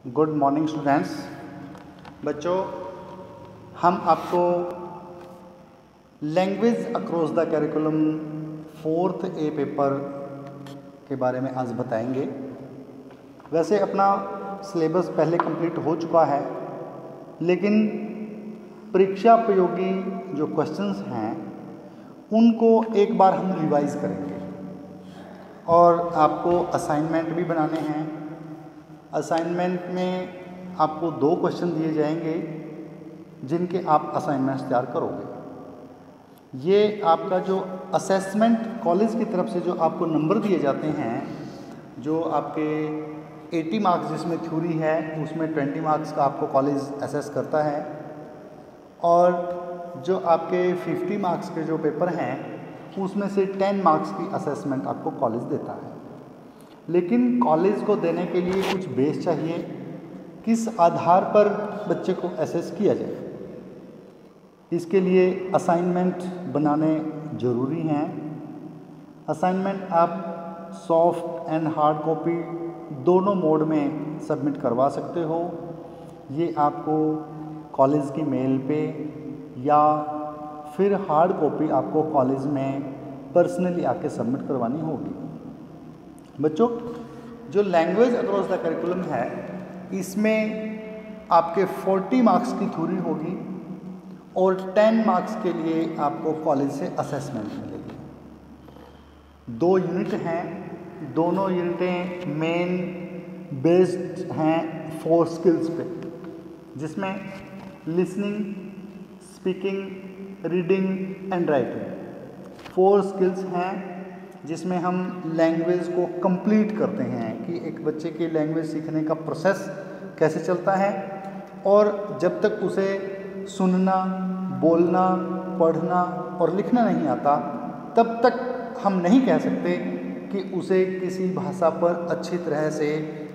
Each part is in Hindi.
Good morning students. बच्चों, हम आपको language across the curriculum 4th A paper के बारे में आज बताएंगे। वैसे अपना सिलेबस पहले कंप्लीट हो चुका है, लेकिन परीक्षा उपयोगी जो क्वेश्चंस हैं उनको एक बार हम रिवाइज करेंगे और आपको असाइनमेंट भी बनाने हैं। असाइनमेंट में आपको 2 क्वेश्चन दिए जाएंगे जिनके आप असाइनमेंट्स तैयार करोगे। ये आपका जो असेसमेंट कॉलेज की तरफ से जो आपको नंबर दिए जाते हैं, जो आपके 80 मार्क्स जिसमें थ्योरी है उसमें 20 मार्क्स का आपको कॉलेज असेस करता है, और जो आपके 50 मार्क्स के जो पेपर हैं उसमें से 10 मार्क्स की असेसमेंट आपको कॉलेज देता है। लेकिन कॉलेज को देने के लिए कुछ बेस चाहिए, किस आधार पर बच्चे को असेस किया जाए। इसके लिए असाइनमेंट बनाने ज़रूरी हैं। असाइनमेंट आप सॉफ्ट एंड हार्ड कॉपी दोनों मोड में सबमिट करवा सकते हो। ये आपको कॉलेज की मेल पे या फिर हार्ड कॉपी आपको कॉलेज में पर्सनली आके सबमिट करवानी होगी। बच्चों, जो लैंग्वेज अक्रॉस द करिकुलम है इसमें आपके 40 मार्क्स की थ्योरी होगी और 10 मार्क्स के लिए आपको कॉलेज से असेसमेंट मिलेगी। 2 यूनिट हैं, दोनों यूनिटें मेन बेस्ड हैं 4 स्किल्स पे, जिसमें listening, speaking, reading and writing 4 skills हैं जिसमें हम लैंग्वेज को कंप्लीट करते हैं कि एक बच्चे के लैंग्वेज सीखने का प्रोसेस कैसे चलता है, और जब तक उसे सुनना, बोलना, पढ़ना और लिखना नहीं आता तब तक हम नहीं कह सकते कि उसे किसी भाषा पर अच्छी तरह से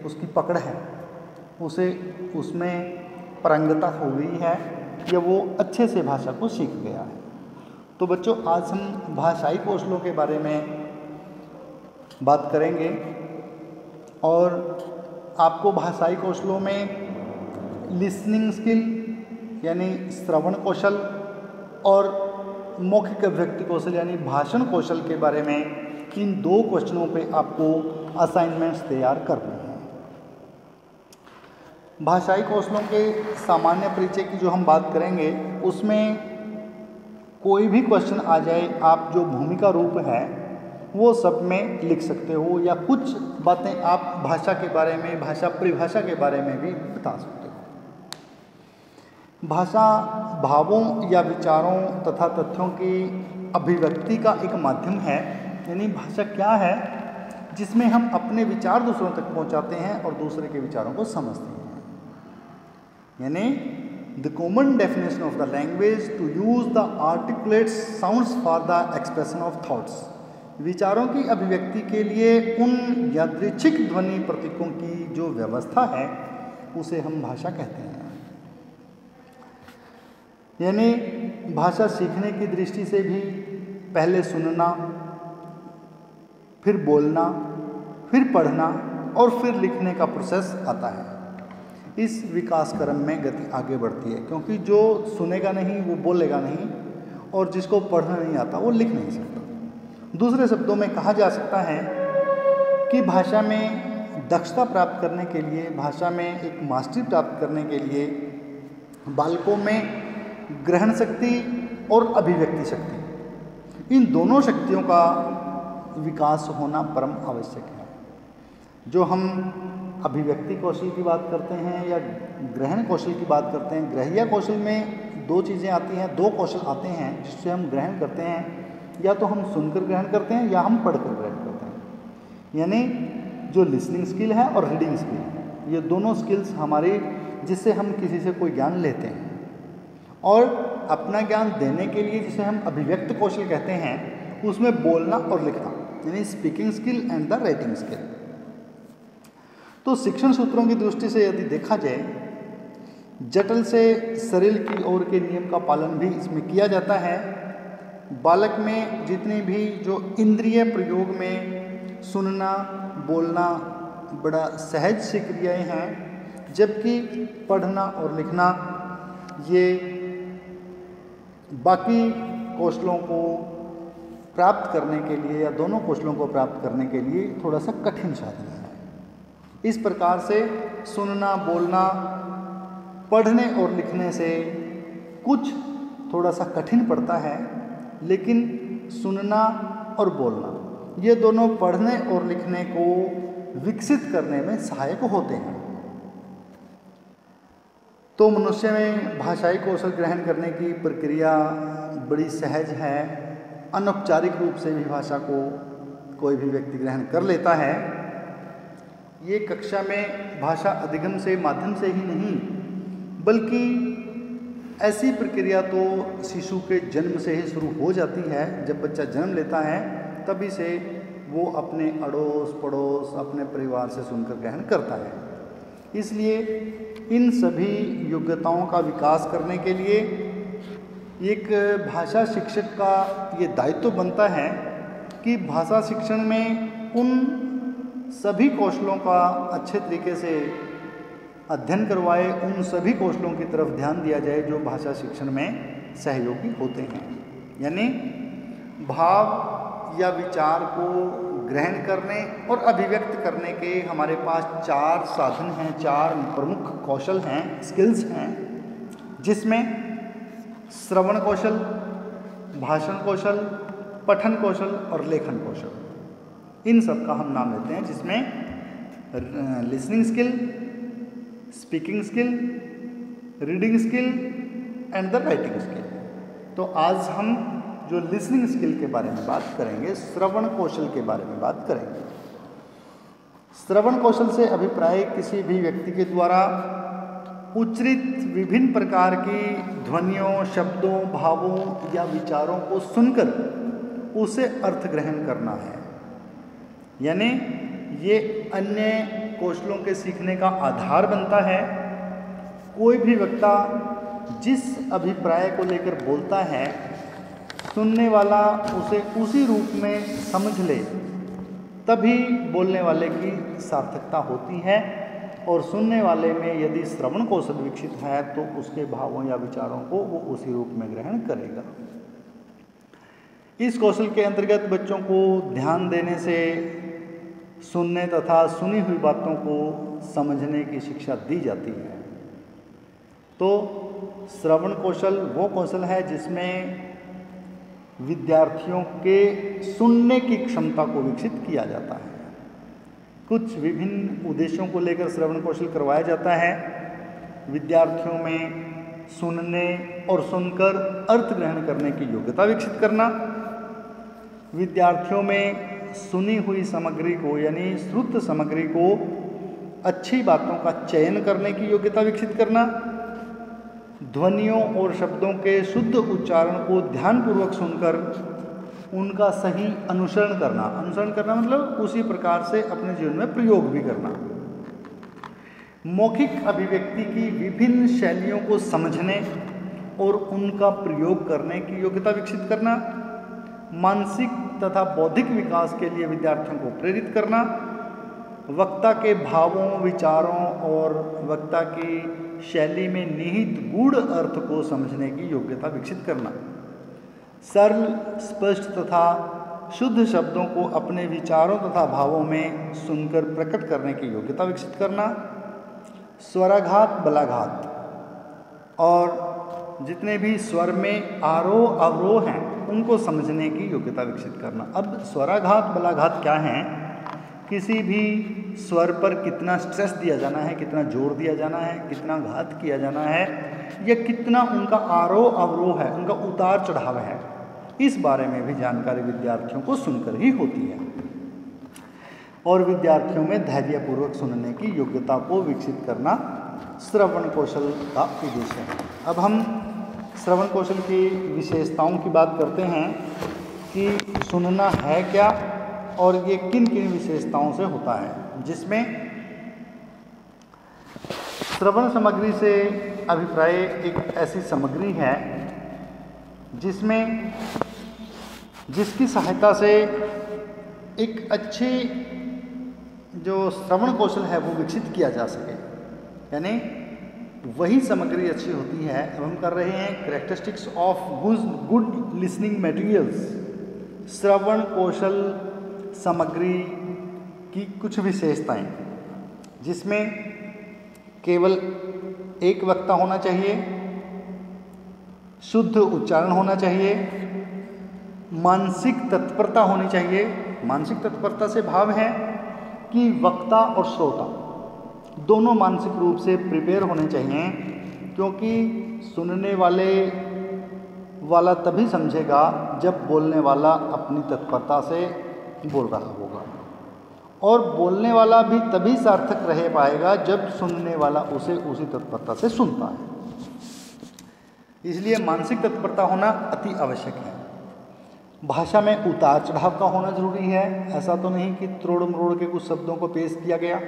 उसकी पकड़ है, उसे उसमें पारंगता हो गई है या वो अच्छे से भाषा को सीख गया है। तो बच्चों, आज हम भाषाई कौशलों के बारे में बात करेंगे और आपको भाषाई कौशलों में लिसनिंग स्किल यानी श्रवण कौशल और मौखिक अभिव्यक्ति कौशल यानी भाषण कौशल के बारे में इन 2 क्वेश्चनों पे आपको असाइनमेंट्स तैयार करने हैं। भाषाई कौशलों के सामान्य परिचय की जो हम बात करेंगे उसमें कोई भी क्वेश्चन आ जाए, आप जो भूमिका रूप है वो सब में लिख सकते हो, या कुछ बातें आप भाषा के बारे में, भाषा परिभाषा के बारे में भी बता सकते हो। भाषा भावों या विचारों तथा तथ्यों की अभिव्यक्ति का एक माध्यम है। यानी भाषा क्या है? जिसमें हम अपने विचार दूसरों तक पहुंचाते हैं और दूसरे के विचारों को समझते हैं। यानी the common definition of the language to use the articulate sounds for the expression of thoughts. विचारों की अभिव्यक्ति के लिए उन यादृच्छिक ध्वनि प्रतीकों की जो व्यवस्था है उसे हम भाषा कहते हैं। यानी भाषा सीखने की दृष्टि से भी पहले सुनना, फिर बोलना, फिर पढ़ना और फिर लिखने का प्रोसेस आता है। इस विकास क्रम में गति आगे बढ़ती है, क्योंकि जो सुनेगा नहीं वो बोलेगा नहीं, और जिसको पढ़ना नहीं आता वो लिख नहीं सकता। दूसरे शब्दों में कहा जा सकता है कि भाषा में दक्षता प्राप्त करने के लिए, भाषा में एक मास्टरी प्राप्त करने के लिए बालकों में ग्रहण शक्ति और अभिव्यक्ति शक्ति, इन दोनों शक्तियों का विकास होना परम आवश्यक है। जो हम अभिव्यक्ति कौशल की बात करते हैं या ग्रहण कौशल की बात करते हैं, ग्रह्य कौशल में 2 चीज़ें आती हैं, 2 कौशल आते हैं जिससे हम ग्रहण करते हैं। या तो हम सुनकर ग्रहण करते हैं या हम पढ़कर ग्रहण करते हैं। यानी जो लिसनिंग स्किल है और रीडिंग स्किल है, ये दोनों स्किल्स हमारी, जिससे हम किसी से कोई ज्ञान लेते हैं, और अपना ज्ञान देने के लिए जिसे हम अभिव्यक्त कौशल कहते हैं, उसमें बोलना और लिखना यानी speaking skill and the writing skill. तो शिक्षण सूत्रों की दृष्टि से यदि देखा जाए, जटिल से सरल की ओर के नियम का पालन भी इसमें किया जाता है। बालक में जितनी भी जो इंद्रिय प्रयोग में सुनना, बोलना बड़ा सहज सी क्रियाएँ हैं, जबकि पढ़ना और लिखना ये बाकी कौशलों को प्राप्त करने के लिए या दोनों कौशलों को प्राप्त करने के लिए थोड़ा सा कठिन साधन है। इस प्रकार से सुनना, बोलना पढ़ने और लिखने से कुछ थोड़ा सा कठिन पड़ता है, लेकिन सुनना और बोलना ये दोनों पढ़ने और लिखने को विकसित करने में सहायक होते हैं। तो मनुष्य में भाषाई कौशल ग्रहण करने की प्रक्रिया बड़ी सहज है। अनौपचारिक रूप से भी भाषा को कोई भी व्यक्ति ग्रहण कर लेता है। ये कक्षा में भाषा अधिगम से माध्यम से ही नहीं, बल्कि ऐसी प्रक्रिया तो शिशु के जन्म से ही शुरू हो जाती है। जब बच्चा जन्म लेता है तभी से वो अपने अड़ोस पड़ोस, अपने परिवार से सुनकर ग्रहण करता है। इसलिए इन सभी योग्यताओं का विकास करने के लिए एक भाषा शिक्षक का ये दायित्व बनता है कि भाषा शिक्षण में उन सभी कौशलों का अच्छे तरीके से अध्ययन करवाए, उन सभी कौशलों की तरफ ध्यान दिया जाए जो भाषा शिक्षण में सहयोगी होते हैं। यानी भाव या विचार को ग्रहण करने और अभिव्यक्त करने के हमारे पास 4 साधन हैं, 4 प्रमुख कौशल हैं, स्किल्स हैं, जिसमें श्रवण कौशल, भाषण कौशल, पठन कौशल और लेखन कौशल, इन सब का हम नाम लेते हैं, जिसमें listening skill, speaking skill, reading skill and the writing skill. तो आज हम जो लिसनिंग स्किल के बारे में बात करेंगे, श्रवण कौशल के बारे में बात करेंगे। श्रवण कौशल से अभिप्राय किसी भी व्यक्ति के द्वारा उच्चरित विभिन्न प्रकार की ध्वनियों, शब्दों, भावों या विचारों को सुनकर उसे अर्थ ग्रहण करना है। यानी ये अन्य कौशलों के सीखने का आधार बनता है। कोई भी वक्ता जिस अभिप्राय को लेकर बोलता है, सुनने वाला उसे उसी रूप में समझ ले, तभी बोलने वाले की सार्थकता होती है। और सुनने वाले में यदि श्रवण कौशल विकसित है तो उसके भावों या विचारों को वो उसी रूप में ग्रहण करेगा। इस कौशल के अंतर्गत बच्चों को ध्यान देने से सुनने तथा सुनी हुई बातों को समझने की शिक्षा दी जाती है। तो श्रवण कौशल वो कौशल है जिसमें विद्यार्थियों के सुनने की क्षमता को विकसित किया जाता है। कुछ विभिन्न उद्देश्यों को लेकर श्रवण कौशल करवाया जाता है। विद्यार्थियों में सुनने और सुनकर अर्थ ग्रहण करने की योग्यता विकसित करना, विद्यार्थियों में सुनी हुई सामग्री को यानी श्रुत सामग्री को अच्छी बातों का चयन करने की योग्यता विकसित करना, ध्वनियों और शब्दों के शुद्ध उच्चारण को ध्यानपूर्वक सुनकर उनका सही अनुसरण करना। अनुसरण करना मतलब उसी प्रकार से अपने जीवन में प्रयोग भी करना। मौखिक अभिव्यक्ति की विभिन्न शैलियों को समझने और उनका प्रयोग करने की योग्यता विकसित करना, मानसिक तथा बौद्धिक विकास के लिए विद्यार्थियों को प्रेरित करना, वक्ता के भावों, विचारों और वक्ता की शैली में निहित गूढ़ अर्थ को समझने की योग्यता विकसित करना, सरल, स्पष्ट तथा शुद्ध शब्दों को अपने विचारों तथा भावों में सुनकर प्रकट करने की योग्यता विकसित करना, स्वराघात, बलाघात और जितने भी स्वर में आरोह अवरोह हैं उनको समझने की योग्यता विकसित करना। अब स्वराघात, बलाघात क्या हैं? किसी भी स्वर पर कितना स्ट्रेस दिया जाना है, कितना जोर दिया जाना है, कितना घात किया जाना है, या कितना उनका आरोह अवरोह है, उनका उतार चढ़ाव है, इस बारे में भी जानकारी विद्यार्थियों को सुनकर ही होती है। और विद्यार्थियों में धैर्यपूर्वक सुनने की योग्यता को विकसित करना श्रवण कौशल का उद्देश्य है। अब हम श्रवण कौशल की विशेषताओं की बात करते हैं कि सुनना है क्या और ये किन किन विशेषताओं से होता है, जिसमें श्रवण सामग्री से अभिप्राय एक ऐसी सामग्री है जिसकी सहायता से एक अच्छी जो श्रवण कौशल है वो विकसित किया जा सके। यानी वही सामग्री अच्छी होती है। अब हम कर रहे हैं characteristics of good listening materials, श्रवण कौशल सामग्री की कुछ विशेषताएं, जिसमें केवल एक वक्ता होना चाहिए, शुद्ध उच्चारण होना चाहिए, मानसिक तत्परता होनी चाहिए। मानसिक तत्परता से भाव है कि वक्ता और श्रोता दोनों मानसिक रूप से प्रिपेयर होने चाहिए, क्योंकि सुनने वाला तभी समझेगा जब बोलने वाला अपनी तत्परता से बोल रहा होगा, और बोलने वाला भी तभी सार्थक रह पाएगा जब सुनने वाला उसे उसी तत्परता से सुनता है। इसलिए मानसिक तत्परता होना अति आवश्यक है। भाषा में उतार चढ़ाव का होना जरूरी है। ऐसा तो नहीं कि त्रोड़ मरोड़ के कुछ शब्दों को पेश किया गया,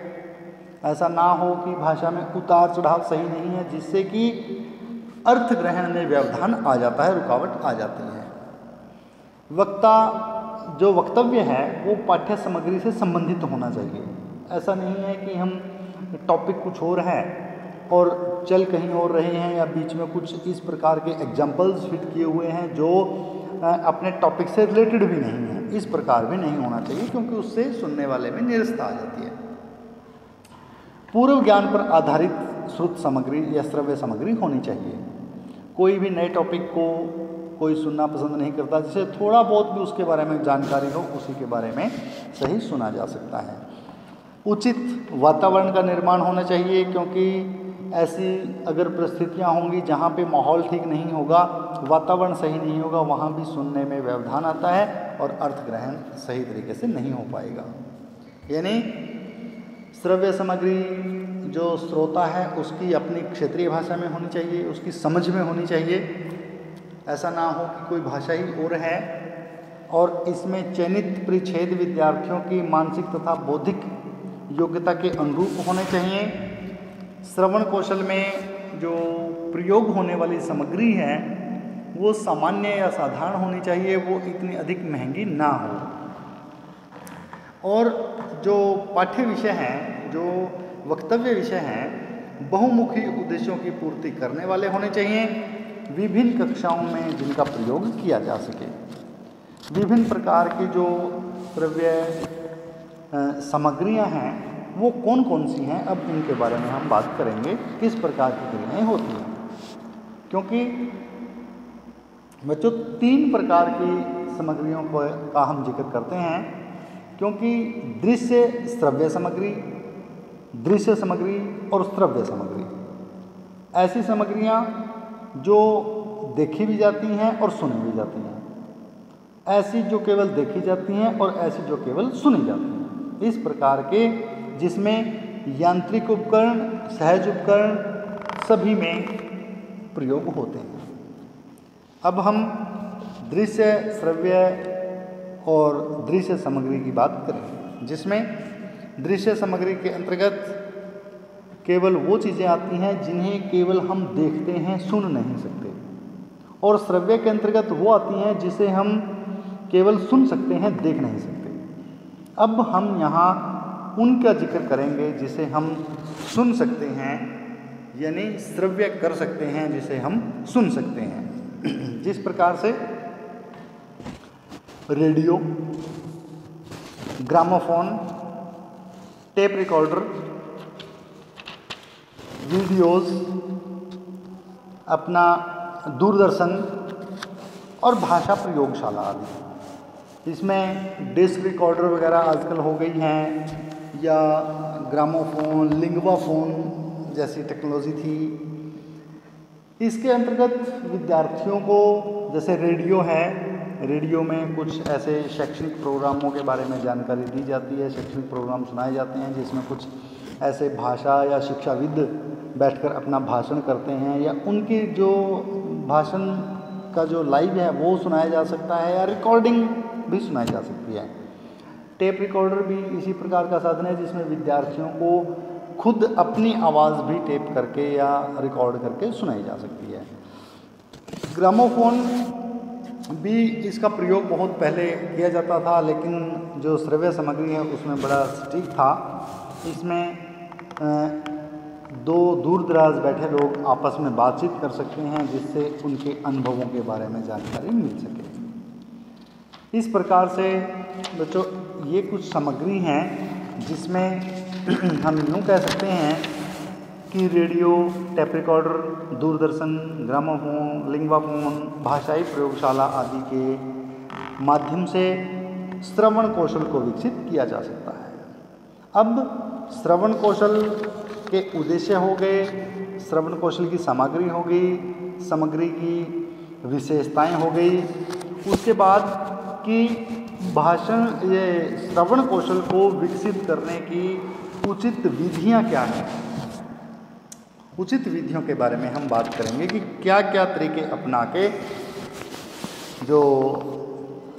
ऐसा ना हो कि भाषा में उतार चढ़ाव सही नहीं है, जिससे कि अर्थ ग्रहण में व्यवधान आ जाता है, रुकावट आ जाती है। वक्ता जो वक्तव्य है वो पाठ्य सामग्री से संबंधित होना चाहिए। ऐसा नहीं है कि हम टॉपिक कुछ और है और चल कहीं और रहे हैं, या बीच में कुछ इस प्रकार के एग्जाम्पल्स फिट किए हुए हैं जो अपने टॉपिक से रिलेटेड भी नहीं है। इस प्रकार भी नहीं होना चाहिए, क्योंकि उससे सुनने वाले में निरस्ता आ जाती है। पूर्व ज्ञान पर आधारित श्रुत सामग्री या श्रव्य सामग्री होनी चाहिए। कोई भी नए टॉपिक को कोई सुनना पसंद नहीं करता, जिसे थोड़ा बहुत भी उसके बारे में जानकारी हो उसी के बारे में सही सुना जा सकता है। उचित वातावरण का निर्माण होना चाहिए, क्योंकि ऐसी अगर परिस्थितियाँ होंगी जहाँ पे माहौल ठीक नहीं होगा, वातावरण सही नहीं होगा, वहाँ भी सुनने में व्यवधान आता है और अर्थ ग्रहण सही तरीके से नहीं हो पाएगा। यानी श्रव्य सामग्री जो श्रोता है उसकी अपनी क्षेत्रीय भाषा में होनी चाहिए, उसकी समझ में होनी चाहिए। ऐसा ना हो कि कोई भाषा ही और है और इसमें चयनित परिच्छेद विद्यार्थियों की मानसिक तथा बौद्धिक योग्यता के अनुरूप होने चाहिए। श्रवण कौशल में जो प्रयोग होने वाली सामग्री है वो सामान्य या साधारण होनी चाहिए, वो इतनी अधिक महंगी ना हो। और जो पाठ्य विषय हैं, जो वक्तव्य विषय हैं, बहुमुखी उद्देश्यों की पूर्ति करने वाले होने चाहिए, विभिन्न कक्षाओं में जिनका प्रयोग किया जा सके। विभिन्न प्रकार की जो श्रव्य सामग्रियां हैं वो कौन कौन सी हैं, अब इनके बारे में हम बात करेंगे, किस प्रकार की क्रियाएं होती हैं। क्योंकि बच्चों 3 प्रकार की सामग्रियों का हम जिक्र करते हैं, क्योंकि दृश्य श्रव्य सामग्री, दृश्य सामग्री और श्रव्य सामग्री, ऐसी सामग्रियां जो देखी भी जाती हैं और सुनी भी जाती हैं, ऐसी जो केवल देखी जाती हैं और ऐसी जो केवल सुनी जाती हैं। इस प्रकार के जिसमें यांत्रिक उपकरण, सहज उपकरण सभी में प्रयोग होते हैं। अब हम दृश्य, श्रव्य और दृश्य सामग्री की बात करें, जिसमें दृश्य सामग्री के अंतर्गत केवल वो चीज़ें आती हैं जिन्हें केवल हम देखते हैं, सुन नहीं सकते, और श्रव्य के अंतर्गत वो आती हैं जिसे हम केवल सुन सकते हैं, देख नहीं सकते। अब हम यहाँ उनका जिक्र करेंगे जिसे हम सुन सकते हैं, यानी श्रव्य कर सकते हैं, जिसे हम सुन सकते हैं। जिस प्रकार से radio, gramophone, tape recorder, videos, अपना दूरदर्शन और भाषा प्रयोगशाला आदि। इसमें डिस्क रिकॉर्डर वगैरह आजकल हो गई हैं, या ग्रामोफोन, लिंगवा फोन जैसी टेक्नोलॉजी थी। इसके अंतर्गत विद्यार्थियों को, जैसे रेडियो है, रेडियो में कुछ ऐसे शैक्षणिक प्रोग्रामों के बारे में जानकारी दी जाती है, शैक्षणिक प्रोग्राम सुनाए जाते हैं जिसमें कुछ ऐसे भाषा या शिक्षाविद बैठकर अपना भाषण करते हैं, या उनकी जो भाषण का जो लाइव है वो सुनाया जा सकता है, या रिकॉर्डिंग भी सुनाई जा सकती है। टेप रिकॉर्डर भी इसी प्रकार का साधन है जिसमें विद्यार्थियों को खुद अपनी आवाज़ भी टेप करके या रिकॉर्ड करके सुनाई जा सकती है। ग्रामोफोन भी इसका प्रयोग बहुत पहले किया जाता था, लेकिन जो श्रव्य सामग्री है उसमें बड़ा सटीक था। इसमें दो दूर दराज बैठे लोग आपस में बातचीत कर सकते हैं, जिससे उनके अनुभवों के बारे में जानकारी मिल सके। इस प्रकार से बच्चों ये कुछ सामग्री हैं जिसमें हम यूँ कह सकते हैं कि radio, tape recorder, Doordarshan, gramophone, linguaphone, भाषाई प्रयोगशाला आदि के माध्यम से श्रवण कौशल को विकसित किया जा सकता है। अब श्रवण कौशल के उद्देश्य हो गए, श्रवण कौशल की सामग्री हो गई, सामग्री की विशेषताएं हो गई, उसके बाद कि ये श्रवण कौशल को विकसित करने की उचित विधियां क्या हैं। उचित विधियों के बारे में हम बात करेंगे कि क्या क्या तरीके अपना के जो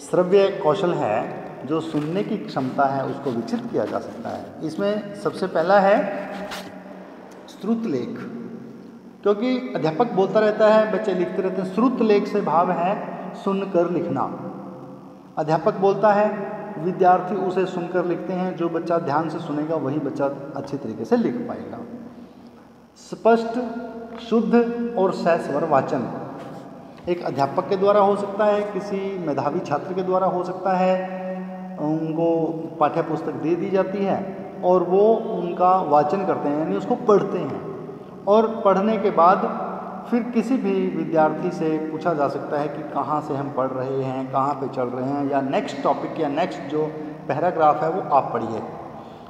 श्रव्य कौशल है, जो सुनने की क्षमता है, उसको विकसित किया जा सकता है। इसमें सबसे पहला है श्रुत लेख, क्योंकि अध्यापक बोलता रहता है, बच्चे लिखते रहते हैं। श्रुत लेख से भाव है सुनकर लिखना। अध्यापक बोलता है, विद्यार्थी उसे सुनकर लिखते हैं। जो बच्चा ध्यान से सुनेगा वही बच्चा अच्छी तरीके से लिख पाएगा। स्पष्ट, शुद्ध और सस्वर वाचन एक अध्यापक के द्वारा हो सकता है, किसी मेधावी छात्र के द्वारा हो सकता है। उनको पाठ्य पुस्तक दे दी जाती है और वो उनका वाचन करते हैं, यानी उसको पढ़ते हैं, और पढ़ने के बाद फिर किसी भी विद्यार्थी से पूछा जा सकता है कि कहाँ से हम पढ़ रहे हैं, कहाँ पे चल रहे हैं, या नेक्स्ट टॉपिक या नेक्स्ट जो पैराग्राफ है वो आप पढ़िए।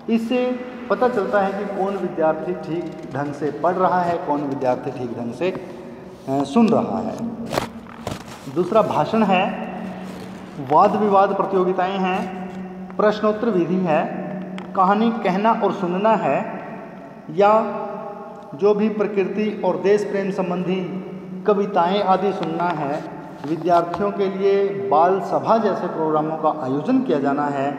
इससे पता चलता है कि कौन विद्यार्थी ठीक ढंग से पढ़ रहा है, कौन विद्यार्थी ठीक ढंग से सुन रहा है। दूसरा भाषण है, वाद विवाद प्रतियोगिताएं हैं, प्रश्नोत्तर विधि है, कहानी कहना और सुनना है, या जो भी प्रकृति और देश प्रेम संबंधी कविताएं आदि सुनना है। विद्यार्थियों के लिए बाल सभा जैसे प्रोग्रामों का आयोजन किया जाना है।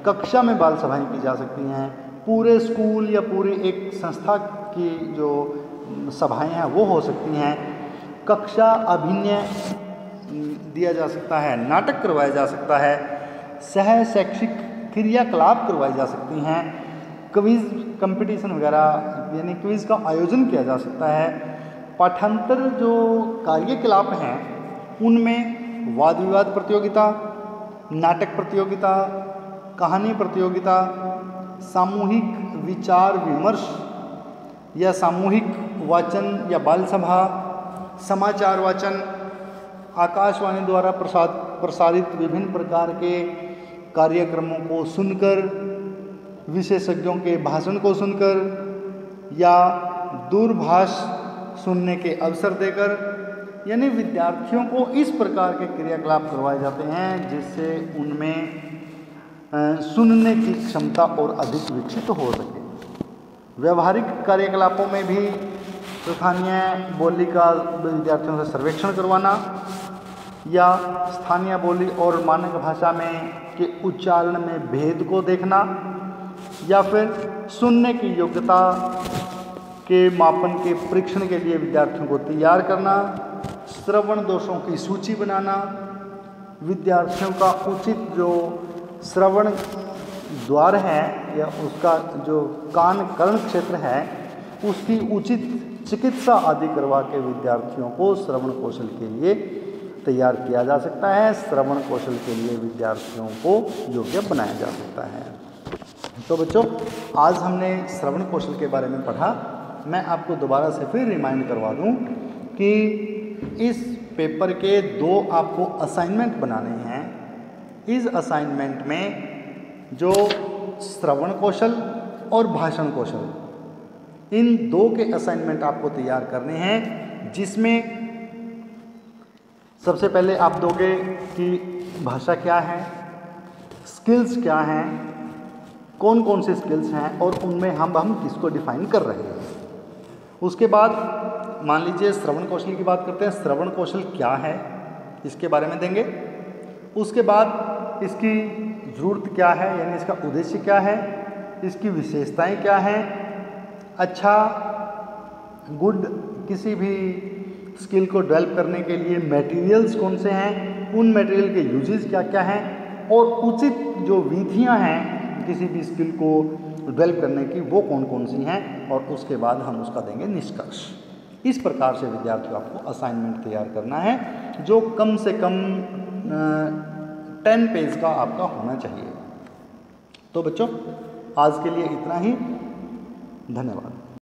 कक्षा में बाल सभाएं की जा सकती हैं। पूरे स्कूल या पूरी एक संस्था की जो सभाएं हैं वो हो सकती हैं। कक्षा अभिनय दिया जा सकता है, नाटक करवाया जा सकता है, सह शैक्षिक क्रियाकलाप करवाई जा सकती हैं, क्विज कंपटीशन वगैरह यानी क्विज का आयोजन किया जा सकता है। पाठांतर जो कार्यकलाप हैं उनमें वाद विवाद प्रतियोगिता, नाटक प्रतियोगिता, कहानी प्रतियोगिता, सामूहिक विचार विमर्श या सामूहिक वाचन या बाल सभा, समाचार वाचन, आकाशवाणी द्वारा प्रसारित विभिन्न प्रकार के कार्यक्रमों को सुनकर, विशेषज्ञों के भाषण को सुनकर, या दूरभाष सुनने के अवसर देकर, यानी विद्यार्थियों को इस प्रकार के क्रियाकलाप करवाए जाते हैं जिससे उनमें सुनने की क्षमता और अधिक विकसित हो सके। व्यवहारिक कार्यकलापों में भी स्थानीय बोली का विद्यार्थियों से सर्वेक्षण करवाना, या स्थानीय बोली और मानक भाषा में के उच्चारण में भेद को देखना, या फिर सुनने की योग्यता के मापन के परीक्षण के लिए विद्यार्थियों को तैयार करना, श्रवण दोषों की सूची बनाना, विद्यार्थियों का उचित जो श्रवण द्वार है या उसका जो कान कर्ण क्षेत्र है उसकी उचित चिकित्सा आदि करवा के विद्यार्थियों को श्रवण कौशल के लिए तैयार किया जा सकता है। श्रवण कौशल के लिए विद्यार्थियों को योग्य बनाया जा सकता है। तो बच्चों, आज हमने श्रवण कौशल के बारे में पढ़ा। मैं आपको दोबारा से फिर रिमाइंड करवा दूं कि इस पेपर के 2 आपको असाइनमेंट बनाने हैं। इस असाइनमेंट में जो श्रवण कौशल और भाषण कौशल, इन 2 के असाइनमेंट आपको तैयार करने हैं, जिसमें सबसे पहले आप दोगे कि भाषा क्या है, स्किल्स क्या हैं, कौन कौन से स्किल्स हैं और उनमें हम किसको डिफाइन कर रहे हैं। उसके बाद मान लीजिए श्रवण कौशल की बात करते हैं। श्रवण कौशल क्या है इसके बारे में देंगे। उसके बाद इसकी ज़रूरत क्या है, यानी इसका उद्देश्य क्या है, इसकी विशेषताएं क्या हैं, अच्छा गुड किसी भी स्किल को डेवलप करने के लिए मटेरियल्स कौन से हैं, उन मटेरियल के यूजेस क्या क्या हैं, और उचित जो विधियां हैं किसी भी स्किल को डेवलप करने की वो कौन कौन सी हैं, और उसके बाद हम उसका देंगे निष्कर्ष। इस प्रकार से विद्यार्थियों आपको असाइनमेंट तैयार करना है, जो कम से कम 10 पेज का आपका होना चाहिए। तो बच्चों आज के लिए इतना ही, धन्यवाद।